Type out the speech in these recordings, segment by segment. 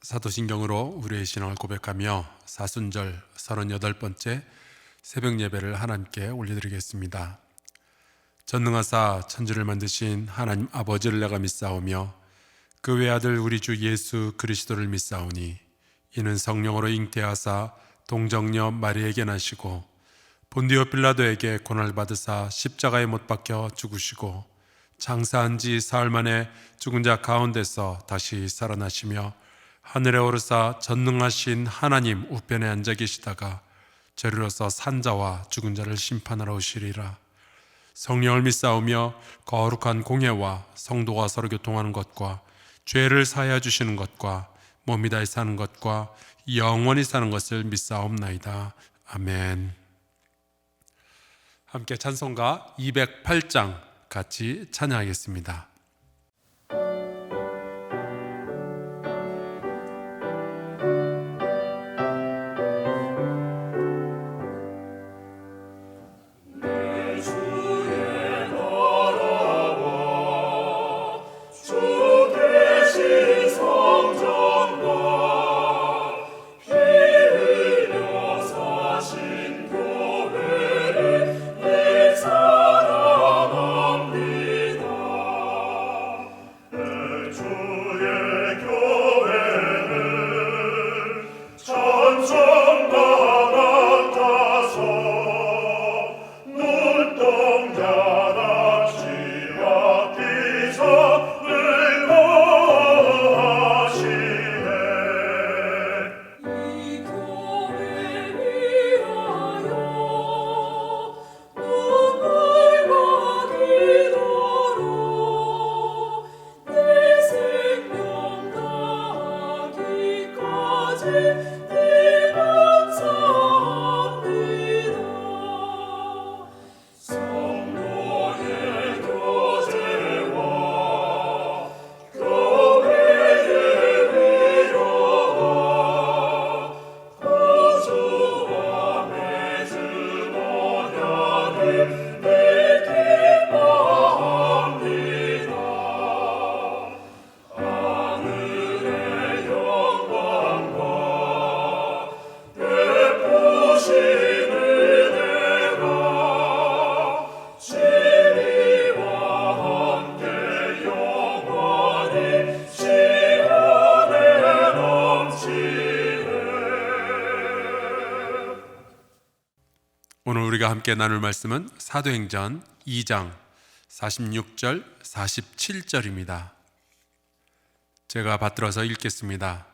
사도신경으로 우리의 신앙을 고백하며 사순절 38번째 새벽 예배를 하나님께 올려드리겠습니다. 전능하사 천지를 만드신 하나님 아버지를 내가 믿사오며 그 외아들 우리 주 예수 그리스도를 믿사오니 이는 성령으로 잉태하사 동정녀 마리에게 나시고 본디오 빌라도에게 고난을 받으사 십자가에 못 박혀 죽으시고 장사한 지 사흘 만에 죽은 자 가운데서 다시 살아나시며 하늘에 오르사 전능하신 하나님 우편에 앉아 계시다가 저리로서 산자와 죽은 자를 심판하러 오시리라. 성령을 믿사오며 거룩한 공예와 성도가 서로 교통하는 것과 죄를 사하여 주시는 것과 몸이 다히 사는 것과 영원히 사는 것을 믿사옵나이다. 아멘. 함께 찬송가 208장 같이 찬양하겠습니다. 오늘 우리가 함께 나눌 말씀은 사도행전 2장 46절 47절입니다. 제가 받들어서 읽겠습니다.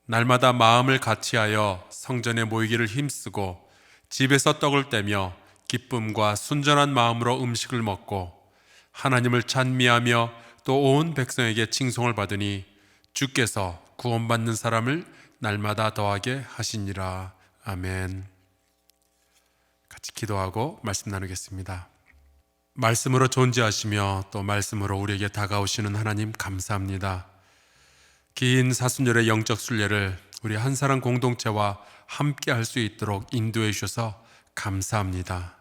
날마다 마음을 같이하여 성전에 모이기를 힘쓰고 집에서 떡을 떼며 기쁨과 순전한 마음으로 음식을 먹고 하나님을 찬미하며 또 온 백성에게 칭송을 받으니 주께서 구원받는 사람을 날마다 더하게 하시니라. 아멘. 같이 기도하고 말씀 나누겠습니다. 말씀으로 존재하시며 또 말씀으로 우리에게 다가오시는 하나님 감사합니다. 긴 사순절의 영적 순례를 우리 한 사람 공동체와 함께 할 수 있도록 인도해 주셔서 감사합니다.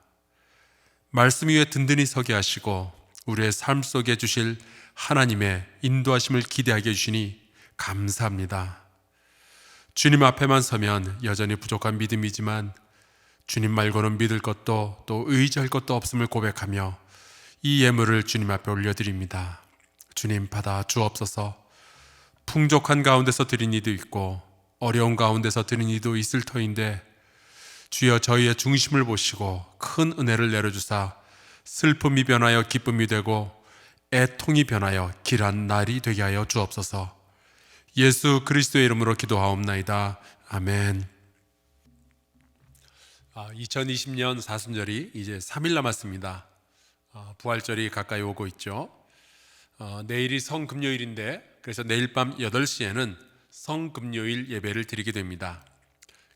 말씀 위에 든든히 서게 하시고 우리의 삶 속에 주실 하나님의 인도하심을 기대하게 해주시니 감사합니다. 주님 앞에만 서면 여전히 부족한 믿음이지만 주님 말고는 믿을 것도 또 의지할 것도 없음을 고백하며 이 예물을 주님 앞에 올려드립니다. 주님 받아 주옵소서. 풍족한 가운데서 드린 이도 있고 어려운 가운데서 드린 이도 있을 터인데 주여 저희의 중심을 보시고 큰 은혜를 내려주사 슬픔이 변하여 기쁨이 되고 애통이 변하여 길한 날이 되게 하여 주옵소서. 예수 그리스도의 이름으로 기도하옵나이다. 아멘. 2020년 사순절이 이제 3일 남았습니다. 부활절이 가까이 오고 있죠. 내일이 성금요일인데 그래서 내일 밤 8시에는 성금요일 예배를 드리게 됩니다.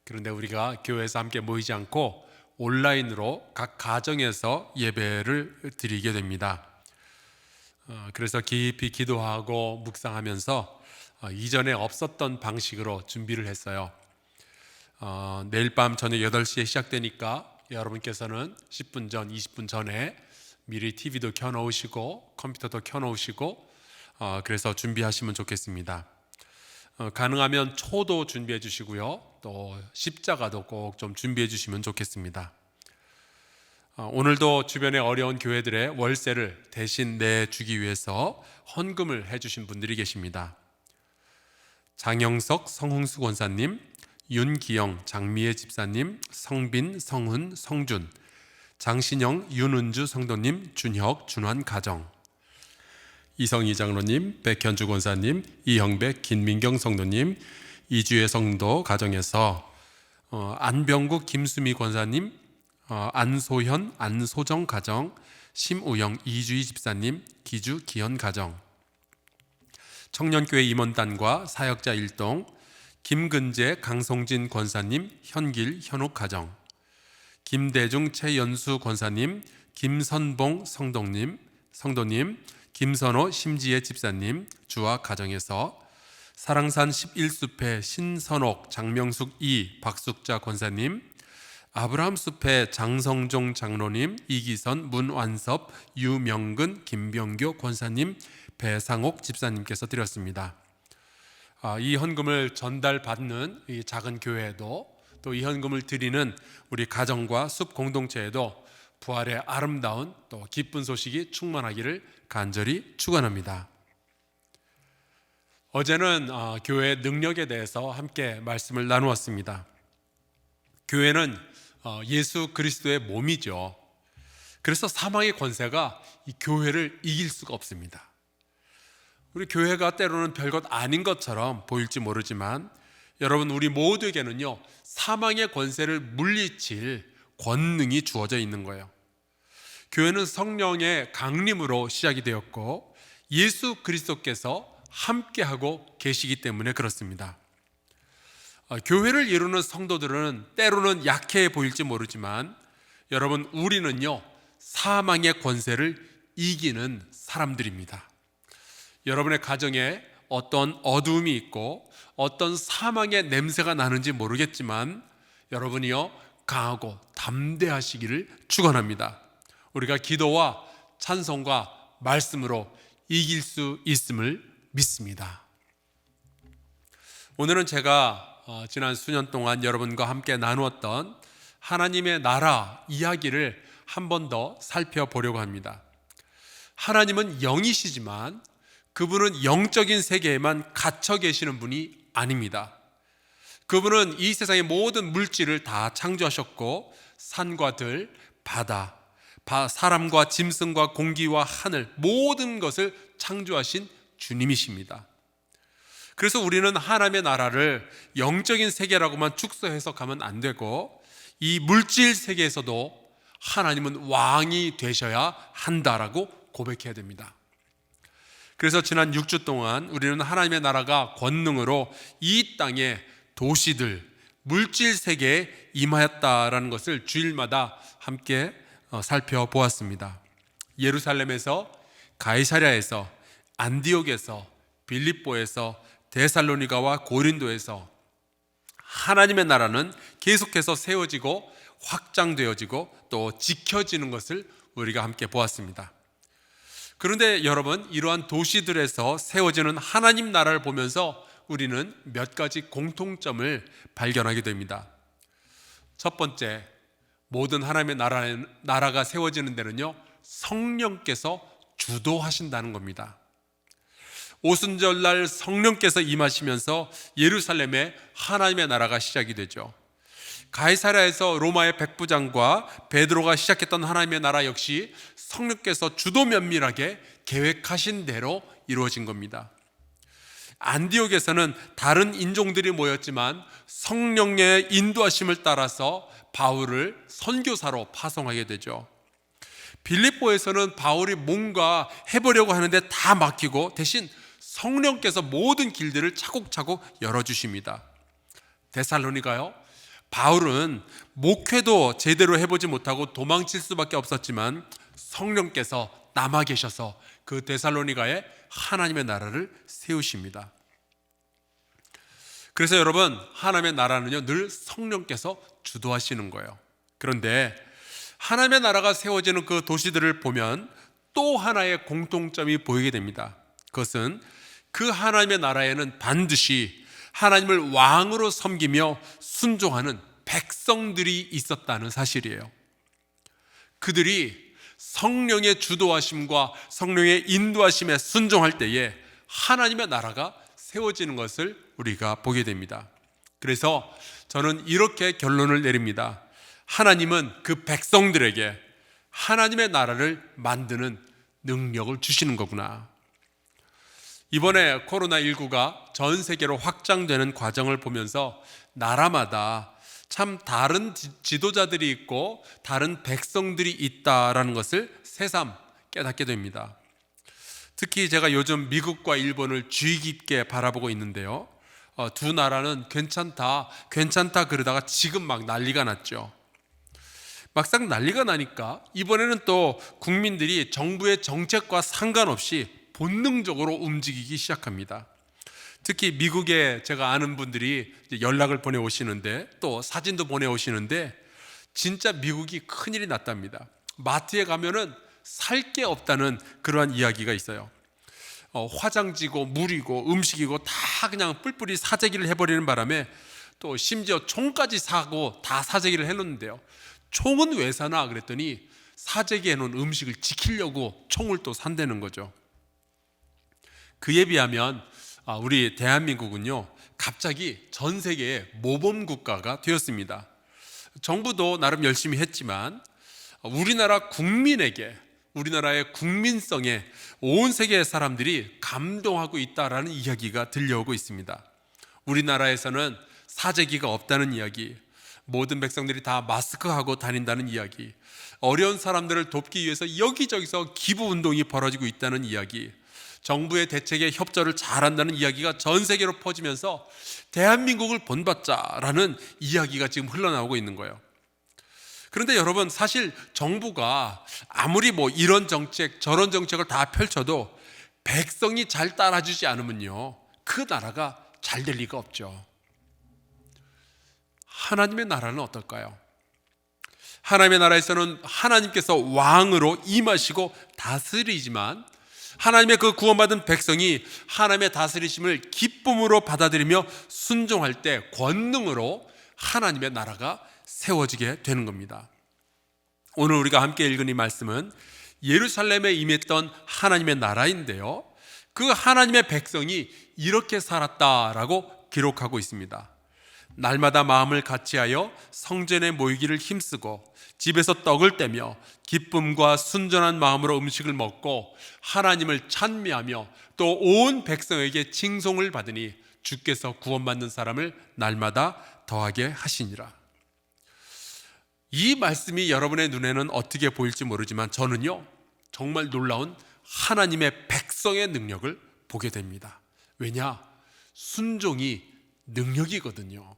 그런데 우리가 교회에서 함께 모이지 않고 온라인으로 각 가정에서 예배를 드리게 됩니다. 그래서 깊이 기도하고 묵상하면서 이전에 없었던 방식으로 준비를 했어요. 내일 밤 저녁 8시에 시작되니까 여러분께서는 10분 전, 20분 전에 미리 TV도 켜놓으시고 컴퓨터도 켜놓으시고 그래서 준비하시면 좋겠습니다. 가능하면 초도 준비해 주시고요. 또 십자가도 꼭 좀 준비해 주시면 좋겠습니다. 오늘도 주변의 어려운 교회들의 월세를 대신 내주기 위해서 헌금을 해주신 분들이 계십니다. 장영석, 성흥수 권사님, 윤기영, 장미애 집사님, 성빈, 성훈, 성준, 장신영, 윤은주 성도님, 준혁, 준환 가정, 이성희 장로님, 백현주 권사님, 이형백, 김민경 성도님, 이주의 성도 가정에서 안병국, 김수미 권사님, 안소현, 안소정 가정, 심우영, 이주희 집사님, 기주, 기현 가정, 청년교회 임원단과 사역자 일동, 김근재, 강송진 권사님, 현길, 현옥 가정, 김대중, 최연수 권사님, 김선봉 성도님, 김선호, 심지혜 집사님, 주와 가정에서 사랑산 11숲의 신선옥, 장명숙 이, 박숙자 권사님, 아브라함 숲의 장성종 장로님, 이기선, 문완섭, 유명근, 김병교 권사님, 배상옥 집사님께서 드렸습니다. 이 헌금을 전달받는 이 작은 교회에도 또 이 헌금을 드리는 우리 가정과 숲 공동체에도 부활의 아름다운 또 기쁜 소식이 충만하기를 간절히 축원합니다. 어제는 교회의 능력에 대해서 함께 말씀을 나누었습니다. 교회는 예수 그리스도의 몸이죠. 그래서 사망의 권세가 이 교회를 이길 수가 없습니다. 우리 교회가 때로는 별것 아닌 것처럼 보일지 모르지만 여러분, 우리 모두에게는요, 사망의 권세를 물리칠 권능이 주어져 있는 거예요. 교회는 성령의 강림으로 시작이 되었고 예수 그리스도께서 함께하고 계시기 때문에 그렇습니다. 교회를 이루는 성도들은 때로는 약해 보일지 모르지만 여러분, 우리는요, 사망의 권세를 이기는 사람들입니다. 여러분의 가정에 어떤 어두움이 있고 어떤 사망의 냄새가 나는지 모르겠지만 여러분이요, 강하고 담대하시기를 축원합니다. 우리가 기도와 찬송과 말씀으로 이길 수 있음을 믿습니다. 오늘은 제가 지난 수년 동안 여러분과 함께 나누었던 하나님의 나라 이야기를 한 번 더 살펴보려고 합니다. 하나님은 영이시지만 그분은 영적인 세계에만 갇혀 계시는 분이 아닙니다. 그분은 이 세상의 모든 물질을 다 창조하셨고 산과 들, 바다, 사람과 짐승과 공기와 하늘 모든 것을 창조하신 주님이십니다. 그래서 우리는 하나님의 나라를 영적인 세계라고만 축소 해석하면 안 되고 이 물질 세계에서도 하나님은 왕이 되셔야 한다라고 고백해야 됩니다. 그래서 지난 6주 동안 우리는 하나님의 나라가 권능으로 이 땅의 도시들, 물질 세계에 임하였다라는 것을 주일마다 함께 살펴보았습니다. 예루살렘에서, 가이사랴에서, 안디옥에서, 빌립보에서, 데살로니가와 고린도에서 하나님의 나라는 계속해서 세워지고 확장되어지고 또 지켜지는 것을 우리가 함께 보았습니다. 그런데 여러분, 이러한 도시들에서 세워지는 하나님 나라를 보면서 우리는 몇 가지 공통점을 발견하게 됩니다. 첫 번째, 모든 하나님의 나라가 세워지는 데는요, 성령께서 주도하신다는 겁니다. 오순절날 성령께서 임하시면서 예루살렘에 하나님의 나라가 시작이 되죠. 가이사랴에서 로마의 백부장과 베드로가 시작했던 하나님의 나라 역시 성령께서 주도 면밀하게 계획하신 대로 이루어진 겁니다. 안디옥에서는 다른 인종들이 모였지만 성령의 인도하심을 따라서 바울을 선교사로 파송하게 되죠. 빌립보에서는 바울이 뭔가 해보려고 하는데 다 막히고 대신 성령께서 모든 길들을 차곡차곡 열어주십니다. 데살로니가요, 바울은 목회도 제대로 해보지 못하고 도망칠 수밖에 없었지만 성령께서 남아 계셔서 그 데살로니가에 하나님의 나라를 세우십니다. 그래서 여러분, 하나님의 나라는요, 늘 성령께서 주도하시는 거예요. 그런데 하나님의 나라가 세워지는 그 도시들을 보면 또 하나의 공통점이 보이게 됩니다. 그것은 그 하나님의 나라에는 반드시 하나님을 왕으로 섬기며 순종하는 백성들이 있었다는 사실이에요. 그들이 성령의 주도하심과 성령의 인도하심에 순종할 때에 하나님의 나라가 세워지는 것을 우리가 보게 됩니다. 그래서 저는 이렇게 결론을 내립니다. 하나님은 그 백성들에게 하나님의 나라를 만드는 능력을 주시는 거구나. 이번에 코로나19가 전 세계로 확장되는 과정을 보면서 나라마다 참 다른 지도자들이 있고 다른 백성들이 있다라는 것을 새삼 깨닫게 됩니다. 특히 제가 요즘 미국과 일본을 주의 깊게 바라보고 있는데요. 두 나라는 괜찮다 그러다가 지금 막 난리가 났죠. 막상 난리가 나니까 이번에는 또 국민들이 정부의 정책과 상관없이 본능적으로 움직이기 시작합니다. 특히 미국에 제가 아는 분들이 연락을 보내오시는데 또 사진도 보내오시는데 진짜 미국이 큰일이 났답니다. 마트에 가면은 살 게 없다는 그러한 이야기가 있어요. 화장지고 물이고 음식이고 다 그냥 뿔뿔이 사재기를 해버리는 바람에 또 심지어 총까지 사고 다 사재기를 해놓는데요. 총은 왜 사나 그랬더니 사재기 해놓은 음식을 지키려고 총을 또 산다는 거죠. 그에 비하면 우리 대한민국은요 갑자기 전 세계의 모범 국가가 되었습니다. 정부도 나름 열심히 했지만 우리나라 국민에게, 우리나라의 국민성에 온 세계의 사람들이 감동하고 있다라는 이야기가 들려오고 있습니다. 우리나라에서는 사재기가 없다는 이야기, 모든 백성들이 다 마스크하고 다닌다는 이야기, 어려운 사람들을 돕기 위해서 여기저기서 기부운동이 벌어지고 있다는 이야기, 정부의 대책에 협조를 잘한다는 이야기가 전 세계로 퍼지면서 대한민국을 본받자라는 이야기가 지금 흘러나오고 있는 거예요. 그런데 여러분, 사실 정부가 아무리 이런 정책 저런 정책을 다 펼쳐도 백성이 잘 따라주지 않으면요 그 나라가 잘 될 리가 없죠. 하나님의 나라는 어떨까요? 하나님의 나라에서는 하나님께서 왕으로 임하시고 다스리지만 하나님의 그 구원받은 백성이 하나님의 다스리심을 기쁨으로 받아들이며 순종할 때 권능으로 하나님의 나라가 세워지게 되는 겁니다. 오늘 우리가 함께 읽은 이 말씀은 예루살렘에 임했던 하나님의 나라인데요, 그 하나님의 백성이 이렇게 살았다라고 기록하고 있습니다. 날마다 마음을 같이하여 성전에 모이기를 힘쓰고 집에서 떡을 떼며 기쁨과 순전한 마음으로 음식을 먹고 하나님을 찬미하며 또 온 백성에게 칭송을 받으니 주께서 구원받는 사람을 날마다 더하게 하시니라. 이 말씀이 여러분의 눈에는 어떻게 보일지 모르지만 저는요 정말 놀라운 하나님의 백성의 능력을 보게 됩니다. 왜냐? 순종이 능력이거든요.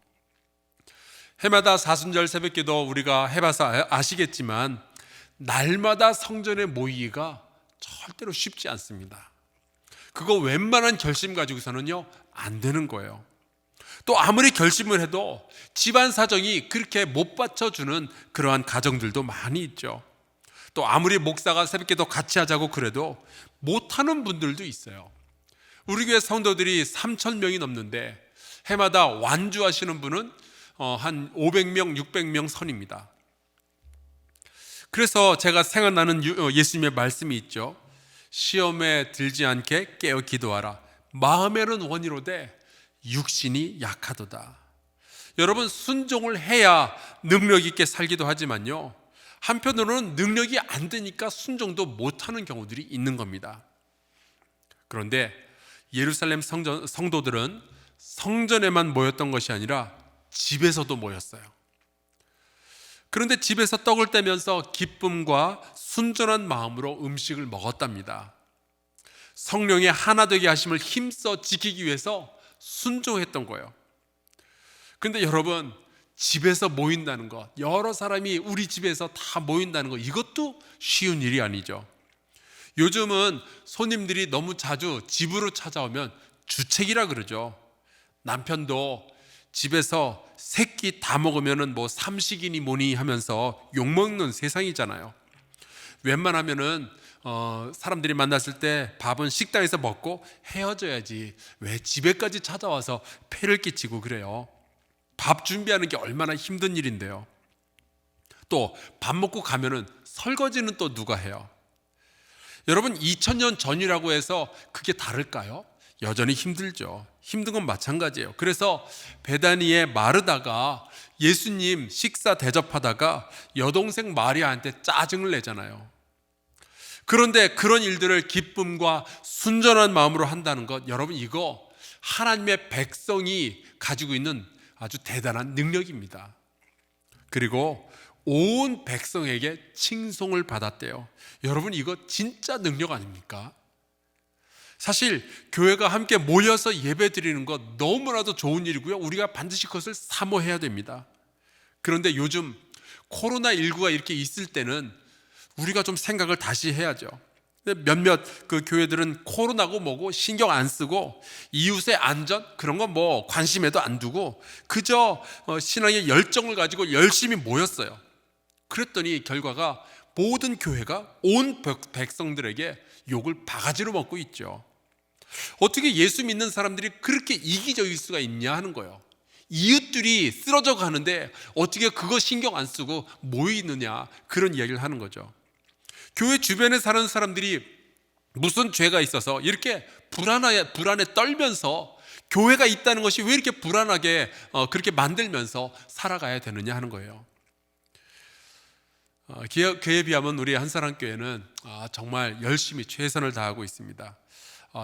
해마다 사순절 새벽기도 우리가 해봐서 아시겠지만 날마다 성전에 모이기가 절대로 쉽지 않습니다. 그거 웬만한 결심 가지고서는요 안 되는 거예요. 또 아무리 결심을 해도 집안 사정이 그렇게 못 받쳐주는 그러한 가정들도 많이 있죠. 또 아무리 목사가 새벽기도 같이 하자고 그래도 못하는 분들도 있어요. 우리 교회 성도들이 3,000명이 넘는데 해마다 완주하시는 분은 한 500명, 600명 선입니다. 그래서 제가 생각나는 예수님의 말씀이 있죠. 시험에 들지 않게 깨어 기도하라. 마음에는 원이로되 육신이 약하도다. 여러분, 순종을 해야 능력 있게 살기도 하지만요 한편으로는 능력이 안 되니까 순종도 못하는 경우들이 있는 겁니다. 그런데 예루살렘 성도들은 성전에만 모였던 것이 아니라 집에서도 모였어요. 그런데 집에서 떡을 떼면서 기쁨과 순전한 마음으로 음식을 먹었답니다. 성령의 하나 되게 하심을 힘써 지키기 위해서 순종했던 거예요. 그런데 여러분, 집에서 모인다는 것, 여러 사람이 우리 집에서 다 모인다는 것, 이것도 쉬운 일이 아니죠. 요즘은 손님들이 너무 자주 집으로 찾아오면 주책이라 그러죠. 남편도 집에서 세끼 다 먹으면은 삼식이니 뭐니 하면서 욕먹는 세상이잖아요. 웬만하면은 사람들이 만났을 때 밥은 식당에서 먹고 헤어져야지 왜 집에까지 찾아와서 폐를 끼치고 그래요. 밥 준비하는 게 얼마나 힘든 일인데요. 또 밥 먹고 가면은 설거지는 또 누가 해요? 여러분, 2000년 전이라고 해서 그게 다를까요? 여전히 힘들죠. 힘든 건 마찬가지예요. 그래서 베다니에 마르다가 예수님 식사 대접하다가 여동생 마리아한테 짜증을 내잖아요. 그런데 그런 일들을 기쁨과 순전한 마음으로 한다는 것, 여러분, 이거 하나님의 백성이 가지고 있는 아주 대단한 능력입니다. 그리고 온 백성에게 칭송을 받았대요. 여러분, 이거 진짜 능력 아닙니까? 사실 교회가 함께 모여서 예배 드리는 것 너무나도 좋은 일이고요. 우리가 반드시 그것을 사모해야 됩니다. 그런데 요즘 코로나19가 이렇게 있을 때는 우리가 좀 생각을 다시 해야죠. 몇몇 그 교회들은 코로나고 뭐고 신경 안 쓰고 이웃의 안전 그런 건 뭐 관심에도 안 두고 그저 신앙의 열정을 가지고 열심히 모였어요. 그랬더니 결과가 모든 교회가 온 백성들에게 욕을 바가지로 먹고 있죠. 어떻게 예수 믿는 사람들이 그렇게 이기적일 수가 있냐 하는 거예요. 이웃들이 쓰러져 가는데 어떻게 그거 신경 안 쓰고 모이느냐, 그런 이야기를 하는 거죠. 교회 주변에 사는 사람들이 무슨 죄가 있어서 이렇게 불안에 떨면서 교회가 있다는 것이 왜 이렇게 불안하게 그렇게 만들면서 살아가야 되느냐 하는 거예요. 그에 비하면 우리 한사랑교회는 정말 열심히 최선을 다하고 있습니다.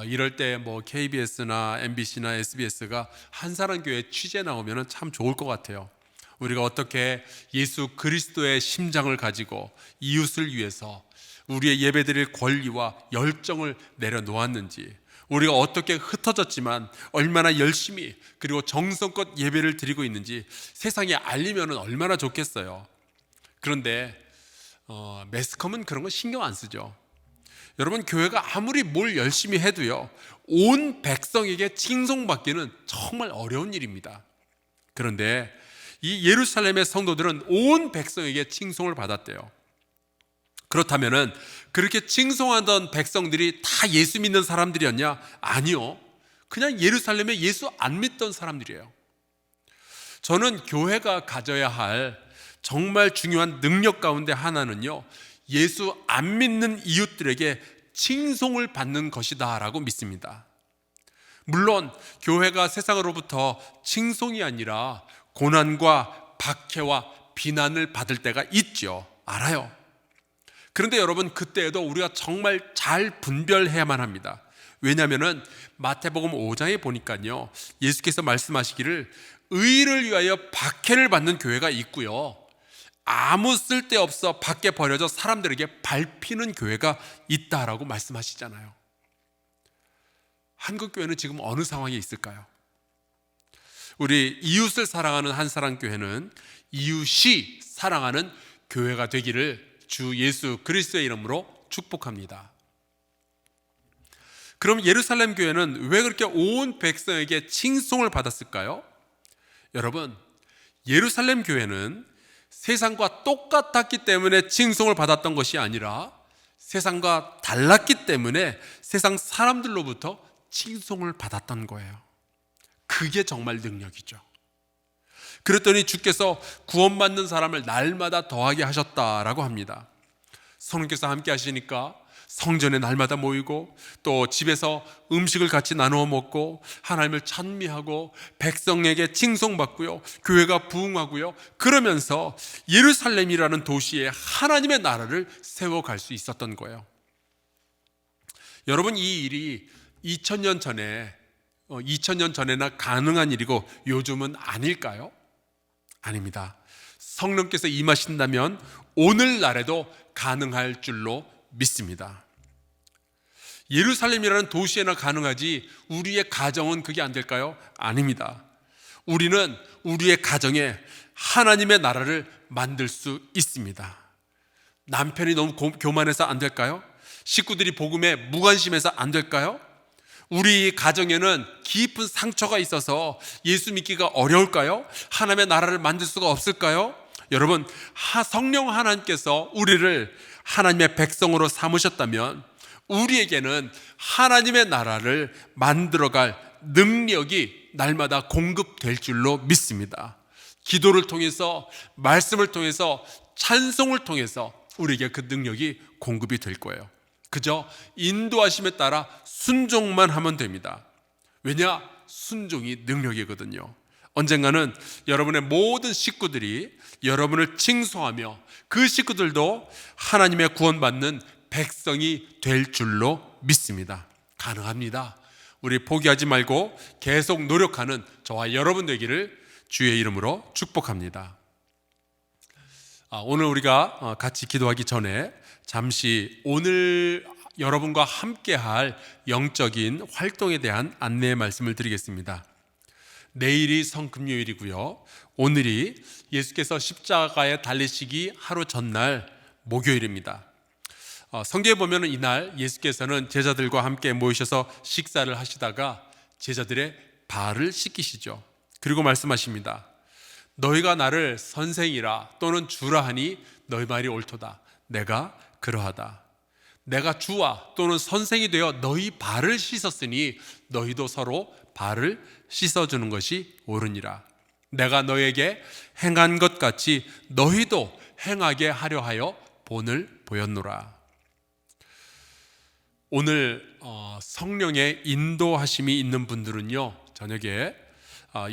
이럴 때 뭐 KBS나 MBC나 SBS가 한사랑교회 취재 나오면 참 좋을 것 같아요. 우리가 어떻게 예수 그리스도의 심장을 가지고 이웃을 위해서 우리의 예배드릴 권리와 열정을 내려놓았는지, 우리가 어떻게 흩어졌지만 얼마나 열심히 그리고 정성껏 예배를 드리고 있는지 세상에 알리면 얼마나 좋겠어요. 그런데 매스컴은 그런 거 신경 안 쓰죠. 여러분, 교회가 아무리 뭘 열심히 해도요, 온 백성에게 칭송받기는 정말 어려운 일입니다. 그런데 이 예루살렘의 성도들은 온 백성에게 칭송을 받았대요. 그렇다면은 그렇게 칭송하던 백성들이 다 예수 믿는 사람들이었냐? 아니요. 그냥 예루살렘에 예수 안 믿던 사람들이에요. 저는 교회가 가져야 할 정말 중요한 능력 가운데 하나는요, 예수 안 믿는 이웃들에게 칭송을 받는 것이다 라고 믿습니다. 물론 교회가 세상으로부터 칭송이 아니라 고난과 박해와 비난을 받을 때가 있죠. 알아요. 그런데 여러분, 그때에도 우리가 정말 잘 분별해야만 합니다. 왜냐하면 마태복음 5장에 보니까요, 예수께서 말씀하시기를 의를 위하여 박해를 받는 교회가 있고요, 아무 쓸데없어 밖에 버려져 사람들에게 밟히는 교회가 있다라고 말씀하시잖아요. 한국교회는 지금 어느 상황에 있을까요? 우리 이웃을 사랑하는 한사랑교회는 이웃이 사랑하는 교회가 되기를 주 예수 그리스도의 이름으로 축복합니다. 그럼 예루살렘 교회는 왜 그렇게 온 백성에게 칭송을 받았을까요? 여러분, 예루살렘 교회는 세상과 똑같았기 때문에 칭송을 받았던 것이 아니라 세상과 달랐기 때문에 세상 사람들로부터 칭송을 받았던 거예요. 그게 정말 능력이죠. 그랬더니 주께서 구원받는 사람을 날마다 더하게 하셨다라고 합니다. 성령께서 함께 하시니까 성전에 날마다 모이고 또 집에서 음식을 같이 나누어 먹고 하나님을 찬미하고 백성에게 칭송받고요, 교회가 부흥하고요, 그러면서 예루살렘이라는 도시에 하나님의 나라를 세워갈 수 있었던 거예요. 여러분, 이 일이 2000년 전에나 가능한 일이고 요즘은 아닐까요? 아닙니다. 성령께서 임하신다면 오늘날에도 가능할 줄로 믿습니다. 예루살렘이라는 도시에나 가능하지 우리의 가정은 그게 안 될까요? 아닙니다. 우리는 우리의 가정에 하나님의 나라를 만들 수 있습니다. 남편이 너무 교만해서 안 될까요? 식구들이 복음에 무관심해서 안 될까요? 우리 가정에는 깊은 상처가 있어서 예수 믿기가 어려울까요? 하나님의 나라를 만들 수가 없을까요? 여러분, 성령 하나님께서 우리를 하나님의 백성으로 삼으셨다면 우리에게는 하나님의 나라를 만들어갈 능력이 날마다 공급될 줄로 믿습니다. 기도를 통해서, 말씀을 통해서, 찬송을 통해서 우리에게 그 능력이 공급이 될 거예요. 그저 인도하심에 따라 순종만 하면 됩니다. 왜냐? 순종이 능력이거든요. 언젠가는 여러분의 모든 식구들이 여러분을 칭송하며 그 식구들도 하나님의 구원받는 백성이 될 줄로 믿습니다. 가능합니다. 우리 포기하지 말고 계속 노력하는 저와 여러분 되기를 주의 이름으로 축복합니다. 오늘 우리가 같이 기도하기 전에 잠시 오늘 여러분과 함께할 영적인 활동에 대한 안내의 말씀을 드리겠습니다. 내일이 성금요일이고요, 오늘이 예수께서 십자가에 달리시기 하루 전날 목요일입니다. 성경에 보면 이날 예수께서는 제자들과 함께 모이셔서 식사를 하시다가 제자들의 발을 씻기시죠. 그리고 말씀하십니다. 너희가 나를 선생이라 또는 주라 하니 너희 말이 옳도다. 내가 그러하다. 내가 주와 또는 선생이 되어 너희 발을 씻었으니 너희도 서로 발을 씻어주는 것이 옳으니라. 내가 너에게 행한 것 같이 너희도 행하게 하려 하여 본을 보였노라. 오늘 성령의 인도하심이 있는 분들은요, 저녁에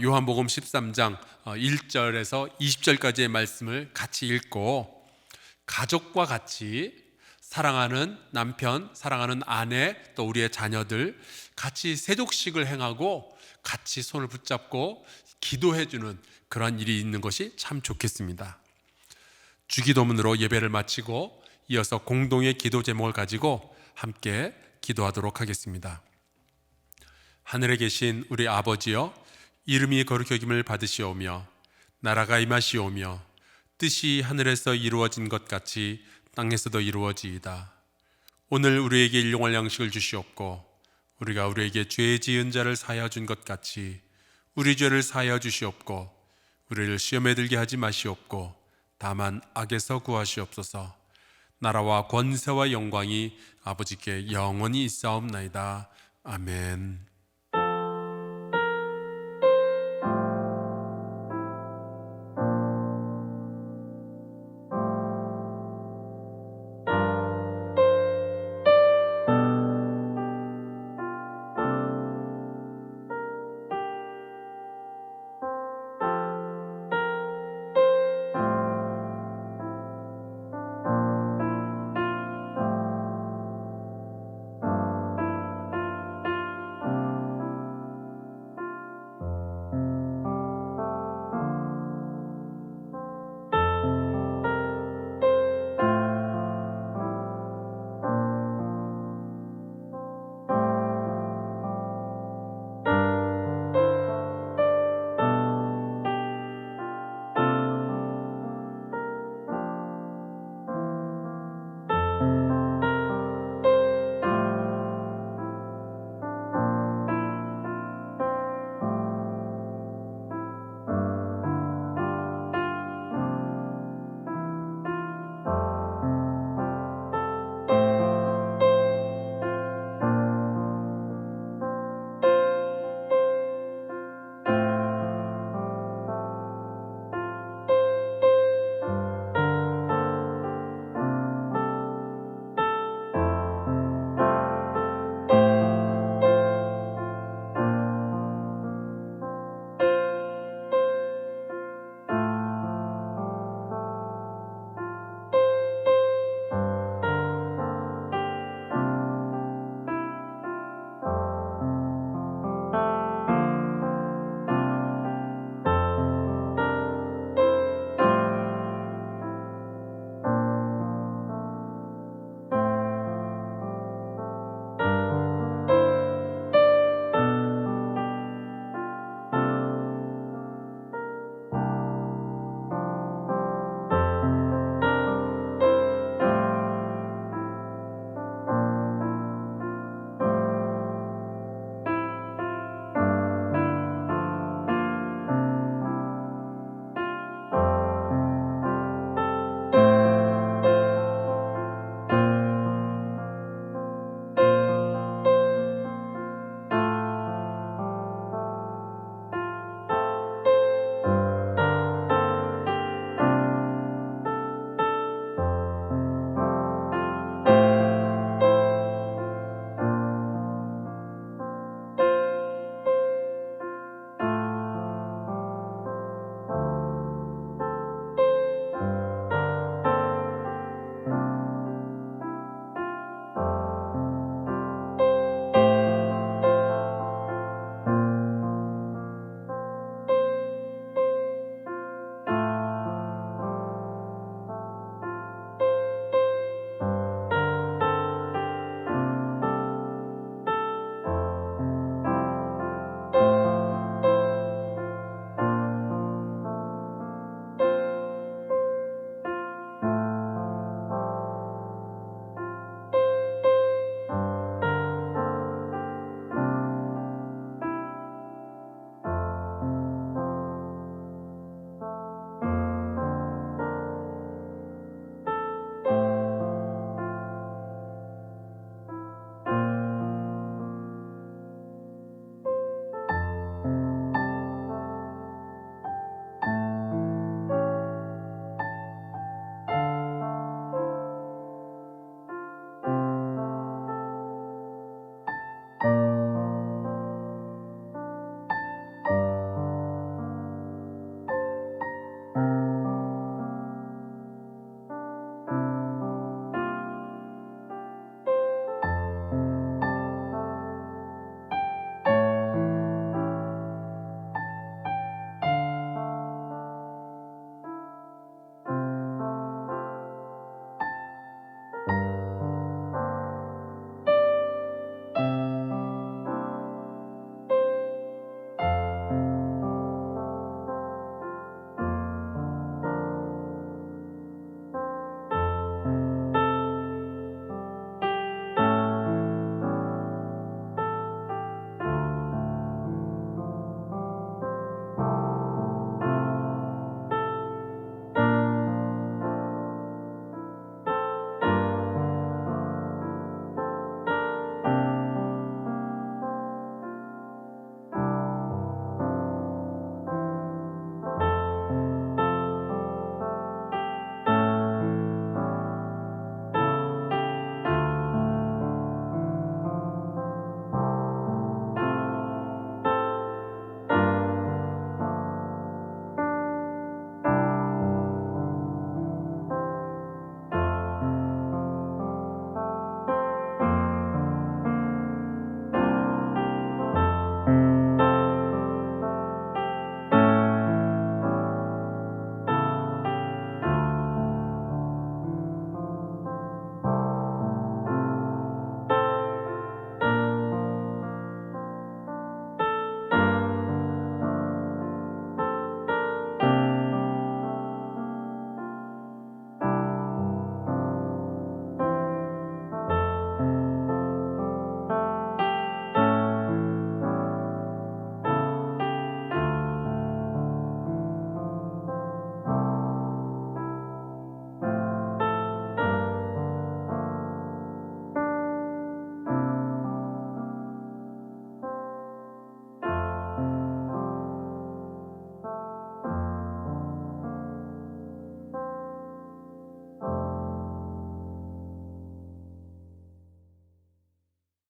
요한복음 13장 1절에서 20절까지의 말씀을 같이 읽고 가족과 같이 사랑하는 남편, 사랑하는 아내, 또 우리의 자녀들 같이 세족식을 행하고 같이 손을 붙잡고 기도해주는 그런 일이 있는 것이 참 좋겠습니다. 주기도문으로 예배를 마치고 이어서 공동의 기도 제목을 가지고 함께 기도하도록 하겠습니다. 하늘에 계신 우리 아버지여, 이름이 거룩히 여김을 받으시오며 나라가 임하시오며 뜻이 하늘에서 이루어진 것 같이 땅에서도 이루어지이다. 오늘 우리에게 일용할 양식을 주시옵고 우리가 우리에게 죄 지은 자를 사하여 준 것 같이 우리 죄를 사하여 주시옵고 우리를 시험에 들게 하지 마시옵고 다만 악에서 구하시옵소서. 나라와 권세와 영광이 아버지께 영원히 있사옵나이다. 아멘.